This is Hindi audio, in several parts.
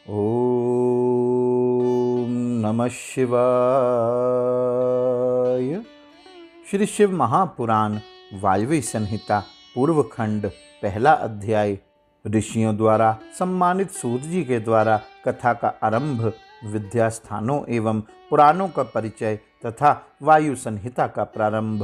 ओम नमः शिवाय। श्री शिव महापुराण वायवी संहिता पूर्व खंड पहला अध्याय। ऋषियों द्वारा सम्मानित सूत जी के द्वारा कथा का आरंभ, विद्या स्थानों एवं पुराणों का परिचय तथा वायु संहिता का प्रारंभ।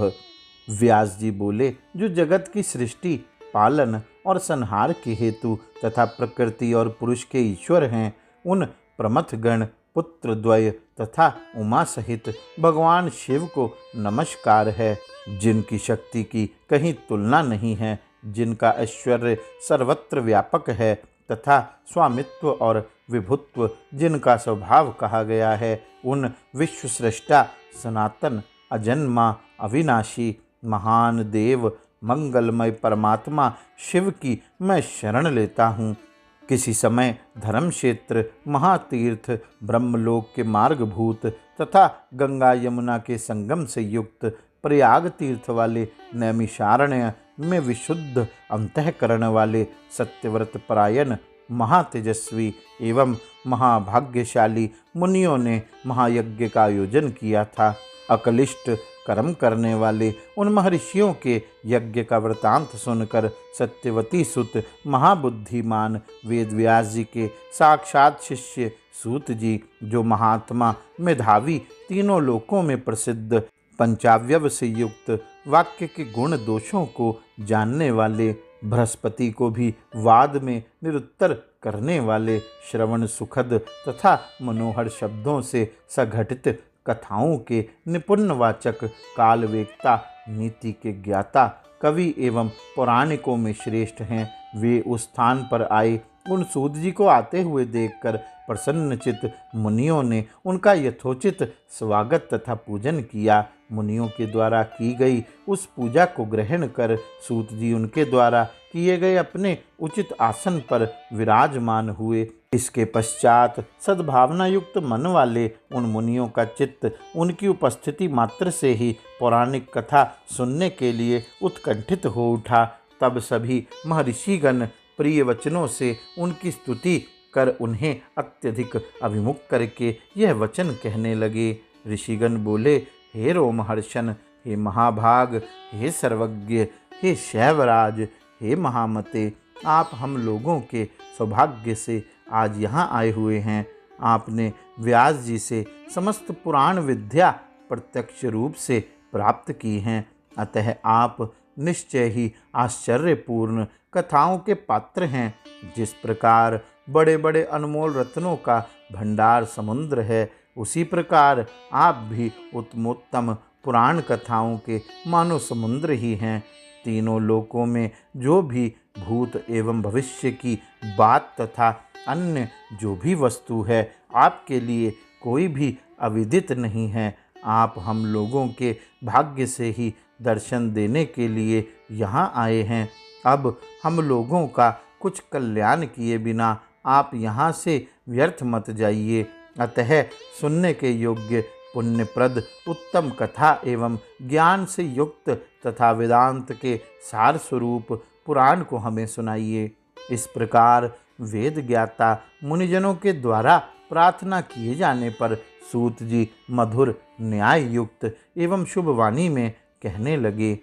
व्यास जी बोले, जो जगत की सृष्टि, पालन और संहार के हेतु तथा प्रकृति और पुरुष के ईश्वर हैं, उन प्रमथ गण पुत्रद्वय तथा उमा सहित भगवान शिव को नमस्कार है, जिनकी शक्ति की कहीं तुलना नहीं है, जिनका ऐश्वर्य सर्वत्र व्यापक है तथा स्वामित्व और विभुत्व जिनका स्वभाव कहा गया है, उन विश्वसृष्टा सनातन अजन्मा अविनाशी महान देव मंगलमय परमात्मा शिव की मैं शरण लेता हूँ। किसी समय धर्म क्षेत्र, महातीर्थ, ब्रह्मलोक के मार्गभूत तथा गंगा यमुना के संगम से युक्त प्रयाग तीर्थ वाले नैमिषारण्य में विशुद्ध अंतःकरण वाले सत्यव्रत परायण महातेजस्वी एवं महाभाग्यशाली मुनियों ने महायज्ञ का आयोजन किया था। अकलिष्ट कर्म करने वाले उन महर्षियों के यज्ञ का वृतांत सुनकर सत्यवती सुत महाबुद्धिमान वेदव्यास जी के साक्षात शिष्य सूत जी, जो महात्मा मेधावी, तीनों लोकों में प्रसिद्ध, पंचावयव से युक्त, वाक्य के गुण दोषों को जानने वाले, बृहस्पति को भी वाद में निरुत्तर करने वाले, श्रवण सुखद तथा मनोहर शब्दों से सघटित कथाओं के निपुण वाचक, कालवेक्ता, नीति के ज्ञाता, कवि एवं पौराणिकों में श्रेष्ठ हैं, वे उस स्थान पर आए। उन सूत जी को आते हुए देखकर प्रसन्नचित मुनियों ने उनका यथोचित स्वागत तथा पूजन किया। मुनियों के द्वारा की गई उस पूजा को ग्रहण कर सूत जी उनके द्वारा किए गए अपने उचित आसन पर विराजमान हुए। इसके पश्चात सद्भावना युक्त मन वाले उन मुनियों का चित्त उनकी उपस्थिति मात्र से ही पौराणिक कथा सुनने के लिए उत्कंठित हो उठा। तब सभी महर्षिगण प्रिय वचनों से उनकी स्तुति कर उन्हें अत्यधिक अभिमुख करके यह वचन कहने लगे। ऋषिगण बोले, हे रोमहर्षण, हे महाभाग, हे सर्वज्ञ, हे शैवराज, हे महामते, आप हम लोगों के सौभाग्य से आज यहाँ आए हुए हैं। आपने व्यास जी से समस्त पुराण विद्या प्रत्यक्ष रूप से प्राप्त की हैं, अतः आप निश्चय ही आश्चर्यपूर्ण कथाओं के पात्र हैं। जिस प्रकार बड़े बड़े अनमोल रत्नों का भंडार समुद्र है, उसी प्रकार आप भी उत्तमोत्तम पुराण कथाओं के मानो समुद्र ही हैं। तीनों लोकों में जो भी भूत एवं भविष्य की बात तथा अन्य जो भी वस्तु है, आपके लिए कोई भी अविदित नहीं है। आप हम लोगों के भाग्य से ही दर्शन देने के लिए यहाँ आए हैं। अब हम लोगों का कुछ कल्याण किए बिना आप यहाँ से व्यर्थ मत जाइए। अतः सुनने के योग्य पुण्यप्रद उत्तम कथा एवं ज्ञान से युक्त तथा वेदांत के सार स्वरूप पुराण को हमें सुनाइए। इस प्रकार वेद ज्ञाता मुनिजनों के द्वारा प्रार्थना किए जाने पर सूत जी मधुर, न्याय युक्त एवं शुभ वाणी में कहने लगे।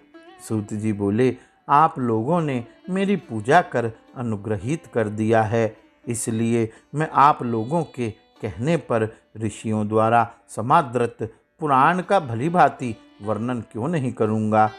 सूत जी बोले, आप लोगों ने मेरी पूजा कर अनुग्रहित कर दिया है, इसलिए मैं आप लोगों के कहने पर ऋषियों द्वारा समादृत पुराण का भलीभांति वर्णन क्यों नहीं करूँगा।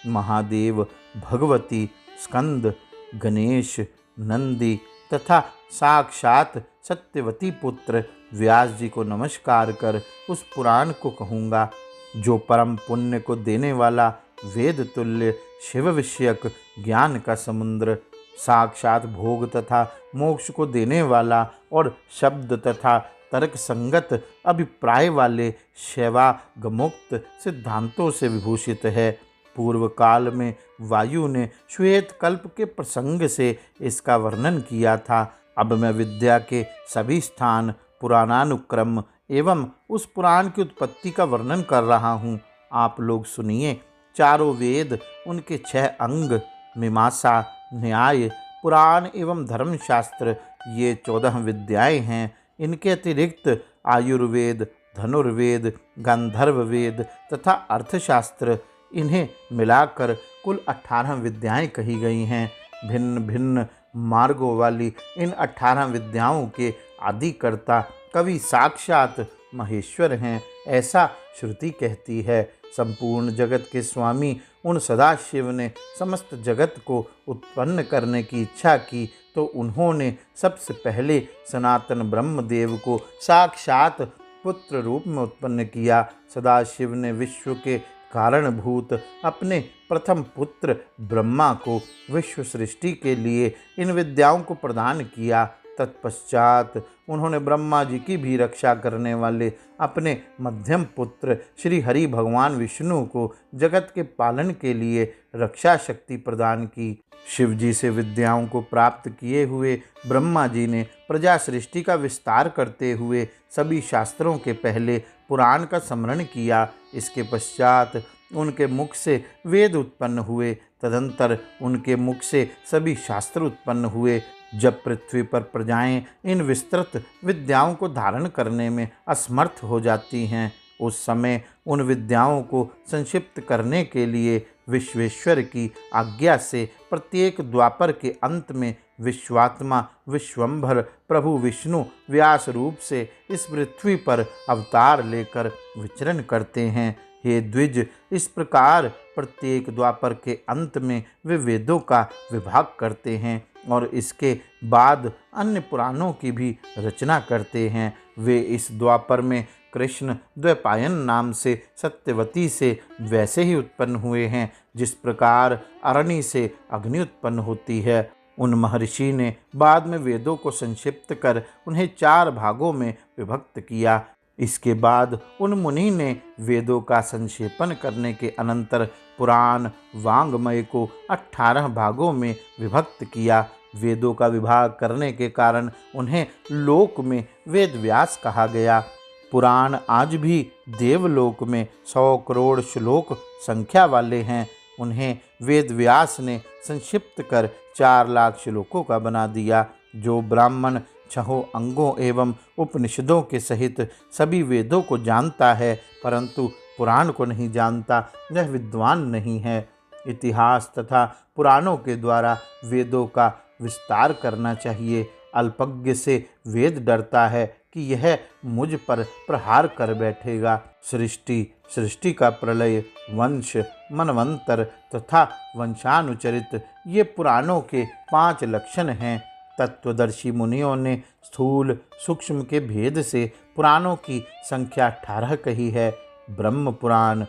महादेव, भगवती, स्कंद, गणेश, नंदी तथा साक्षात सत्यवती पुत्र व्यास जी को नमस्कार कर उस पुराण को कहूँगा, जो परम पुण्य को देने वाला वेद तुल्य शिव विषयक ज्ञान का समुद्र, साक्षात भोग तथा मोक्ष को देने वाला और शब्द तथा तर्क संगत अभिप्राय वाले शैवागमुक्त सिद्धांतों से विभूषित है। पूर्व काल में वायु ने श्वेत कल्प के प्रसंग से इसका वर्णन किया था। अब मैं विद्या के सभी स्थान, पुराणानुक्रम एवं उस पुराण की उत्पत्ति का वर्णन कर रहा हूँ। आप लोग सुनिए। चारों वेद, उनके 6 अंग, मीमांसा, न्याय, पुराण एवं धर्मशास्त्र ये 14 विद्याएं हैं। इनके अतिरिक्त आयुर्वेद, धनुर्वेद, गांधर्व वेद तथा अर्थशास्त्र, इन्हें मिलाकर कुल 18 विद्याएं कही गई हैं। भिन्न भिन्न मार्गों वाली इन 18 विद्याओं के आदिकर्ता कवि साक्षात महेश्वर हैं, ऐसा श्रुति कहती है। संपूर्ण जगत के स्वामी उन सदाशिव ने समस्त जगत को उत्पन्न करने की इच्छा की तो उन्होंने सबसे पहले सनातन ब्रह्मदेव को साक्षात पुत्र रूप में उत्पन्न किया। सदाशिव ने विश्व के कारणभूत अपने प्रथम पुत्र ब्रह्मा को विश्व सृष्टि के लिए इन विद्याओं को प्रदान किया। तत्पश्चात उन्होंने ब्रह्मा जी की भी रक्षा करने वाले अपने मध्यम पुत्र श्री हरि भगवान विष्णु को जगत के पालन के लिए रक्षा शक्ति प्रदान की। शिव जी से विद्याओं को प्राप्त किए हुए ब्रह्मा जी ने प्रजा सृष्टि का विस्तार करते हुए सभी शास्त्रों के पहले पुराण का स्मरण किया। इसके पश्चात उनके मुख से वेद उत्पन्न हुए, तदंतर उनके मुख से सभी शास्त्र उत्पन्न हुए। जब पृथ्वी पर प्रजाएं इन विस्तृत विद्याओं को धारण करने में असमर्थ हो जाती हैं, उस समय उन विद्याओं को संक्षिप्त करने के लिए विश्वेश्वर की आज्ञा से प्रत्येक द्वापर के अंत में विश्वात्मा विश्वंभर प्रभु विष्णु व्यास रूप से इस पृथ्वी पर अवतार लेकर विचरण करते हैं। हे द्विज, इस प्रकार प्रत्येक द्वापर के अंत में वे वेदों का विभाग करते हैं और इसके बाद अन्य पुराणों की भी रचना करते हैं। वे इस द्वापर में कृष्ण द्वैपायन नाम से सत्यवती से वैसे ही उत्पन्न हुए हैं जिस प्रकार अरणि से अग्नि उत्पन्न होती है। उन महर्षि ने बाद में वेदों को संक्षिप्त कर उन्हें 4 भागों में विभक्त किया। इसके बाद उन मुनि ने वेदों का संक्षेपण करने के अनंतर पुराण वांग्मय को 18 भागों में विभक्त किया। वेदों का विभाग करने के कारण उन्हें लोक में वेद व्यास कहा गया। पुराण आज भी देवलोक में 100 करोड़ श्लोक संख्या वाले हैं। उन्हें वेद व्यास ने संक्षिप्त कर 4 लाख श्लोकों का बना दिया। जो ब्राह्मण 6 अंगों एवं उपनिषदों के सहित सभी वेदों को जानता है परंतु पुराण को नहीं जानता, वह विद्वान नहीं है। इतिहास तथा पुराणों के द्वारा वेदों का विस्तार करना चाहिए। अल्पज्ञ से वेद डरता है कि यह मुझ पर प्रहार कर बैठेगा। सृष्टि का प्रलय, वंश, मनवंतर तथा वंशानुचरित ये पुराणों के 5 लक्षण हैं। तत्वदर्शी मुनियों ने स्थूल सूक्ष्म के भेद से पुराणों की संख्या 18 कही है। ब्रह्म पुराण,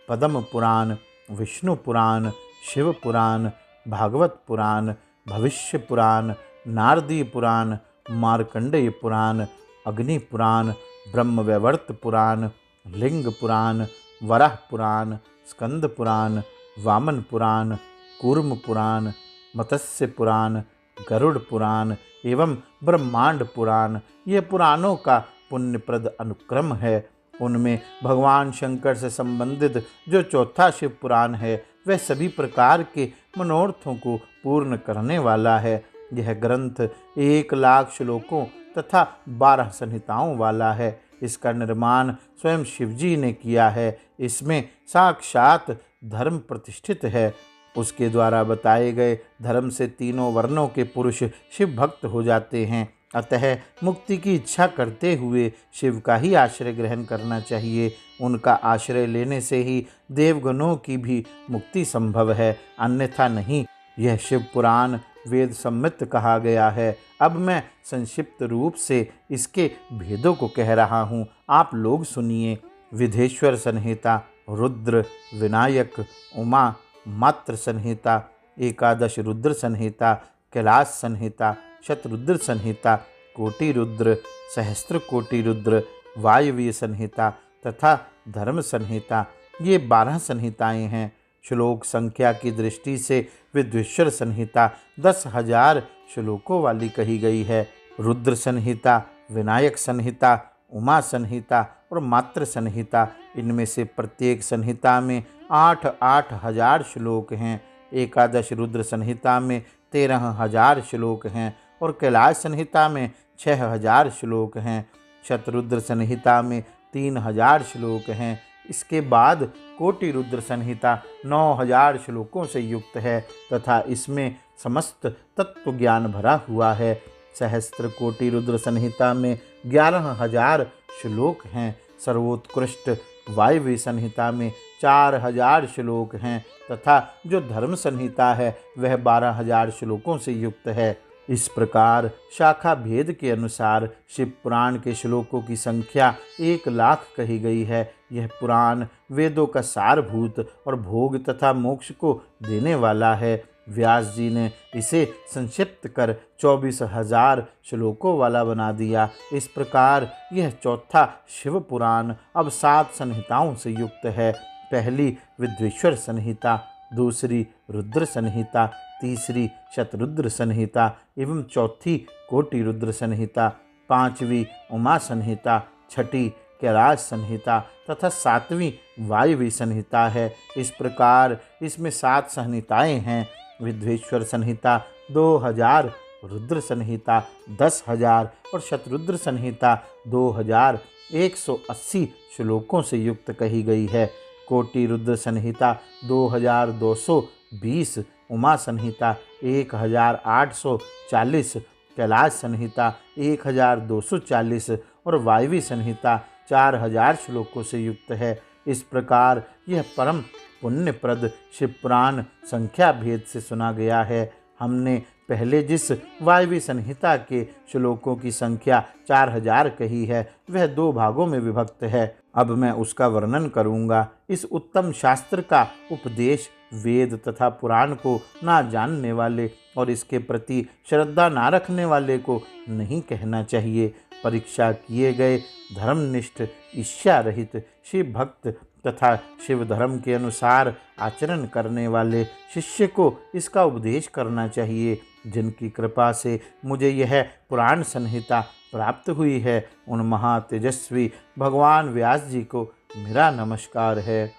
पद्म पुराण, विष्णु पुराण, शिव पुराण, भागवत पुराण, भविष्य पुराण, नारदी पुराण, मार्कंडेय पुराण, अग्नि पुराण, ब्रह्मवैवर्त पुराण, लिंग पुराण, वराह पुराण, स्कंद पुराण, वामन पुराण, कूर्म पुराण, मत्स्य पुराण, गरुड़ पुराण एवं ब्रह्मांड पुराण ये पुराणों का पुण्यप्रद अनुक्रम है। उनमें भगवान शंकर से संबंधित जो चौथा शिव पुराण है वह सभी प्रकार के मनोरथों को पूर्ण करने वाला है। यह ग्रंथ 1 लाख श्लोकों तथा 12 संहिताओं वाला है। इसका निर्माण स्वयं शिवजी ने किया है। इसमें साक्षात धर्म प्रतिष्ठित है। उसके द्वारा बताए गए धर्म से तीनों वर्णों के पुरुष शिव भक्त हो जाते हैं। अतः मुक्ति की इच्छा करते हुए शिव का ही आश्रय ग्रहण करना चाहिए। उनका आश्रय लेने से ही देवगणों की भी मुक्ति संभव है, अन्यथा नहीं। यह शिव पुराण वेद सम्मित कहा गया है। अब मैं संक्षिप्त रूप से इसके भेदों को कह रहा हूँ, आप लोग सुनिए। विधेश्वर संहिता, रुद्र, विनायक, उमा, मात्र संहिता, 11 रुद्र संहिता, कैलाश संहिता, शतरुद्र संहिता, कोटि रुद्र, सहस्त्र कोटि रुद्र, वायवीय संहिता तथा धर्म संहिता ये 12 संहिताएं हैं। श्लोक संख्या की दृष्टि से विधेश्वर संहिता 10,000 श्लोकों वाली कही गई है। रुद्र संहिता, विनायक संहिता, उमा संहिता और मात्र संहिता, इनमें से प्रत्येक संहिता में 8,000 श्लोक हैं। 11 रुद्र संहिता में 13,000 श्लोक हैं और कैलाश संहिता में 6,000 श्लोक हैं। शतरुद्र संहिता में 3,000 श्लोक हैं। इसके बाद कोटि रुद्र संहिता 9,000 श्लोकों से युक्त है तथा इसमें समस्त तत्व ज्ञान भरा हुआ है। सहस्त्र कोटि रुद्र संहिता में 11,000 श्लोक हैं। सर्वोत्कृष्ट वायव्य संहिता में 4,000 श्लोक हैं तथा जो धर्म संहिता है वह 12,000 श्लोकों से युक्त है। इस प्रकार शाखा भेद के अनुसार शिव पुराण के श्लोकों की संख्या 1,00,000 कही गई है। यह पुराण वेदों का सारभूत और भोग तथा मोक्ष को देने वाला है। व्यास जी ने इसे संक्षिप्त कर 24,000 श्लोकों वाला बना दिया। इस प्रकार यह चौथा शिव पुराण अब 7 संहिताओं से युक्त है। पहली विद्वेश्वर संहिता, दूसरी रुद्र संहिता, तीसरी शतरुद्र संहिता एवं चौथी कोटि रुद्र संहिता, पांचवी उमा संहिता, छठी कैलाश संहिता तथा 7वीं वायव्य संहिता है। इस प्रकार इसमें 7 संहिताएं हैं। विद्वेश्वर संहिता 2,000, रुद्र संहिता 10,000 और शतरुद्र संहिता 2,180 श्लोकों से युक्त कही गई है। कोटि रुद्र संहिता 2,220, उमा संहिता 1,840, कैलाश संहिता 1,240 और वायव्य संहिता 4,000 श्लोकों से युक्त है। इस प्रकार यह परम पुण्यप्रद शिवपुराण संख्या भेद से सुना गया है। हमने पहले जिस वायव्य संहिता के श्लोकों की संख्या 4,000 कही है वह 2 भागों में विभक्त है। अब मैं उसका वर्णन करूँगा। इस उत्तम शास्त्र का उपदेश वेद तथा पुराण को ना जानने वाले और इसके प्रति श्रद्धा ना रखने वाले को नहीं कहना चाहिए। परीक्षा किए गए धर्मनिष्ठ, ईर्ष्या रहित, शिव भक्त तथा शिव धर्म के अनुसार आचरण करने वाले शिष्य को इसका उपदेश करना चाहिए। जिनकी कृपा से मुझे यह पुराण संहिता प्राप्त हुई है उन महातेजस्वी भगवान व्यास जी को मेरा नमस्कार है।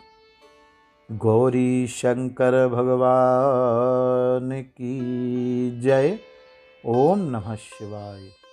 गौरी शंकर भगवान की जय। ओम नमः शिवाय।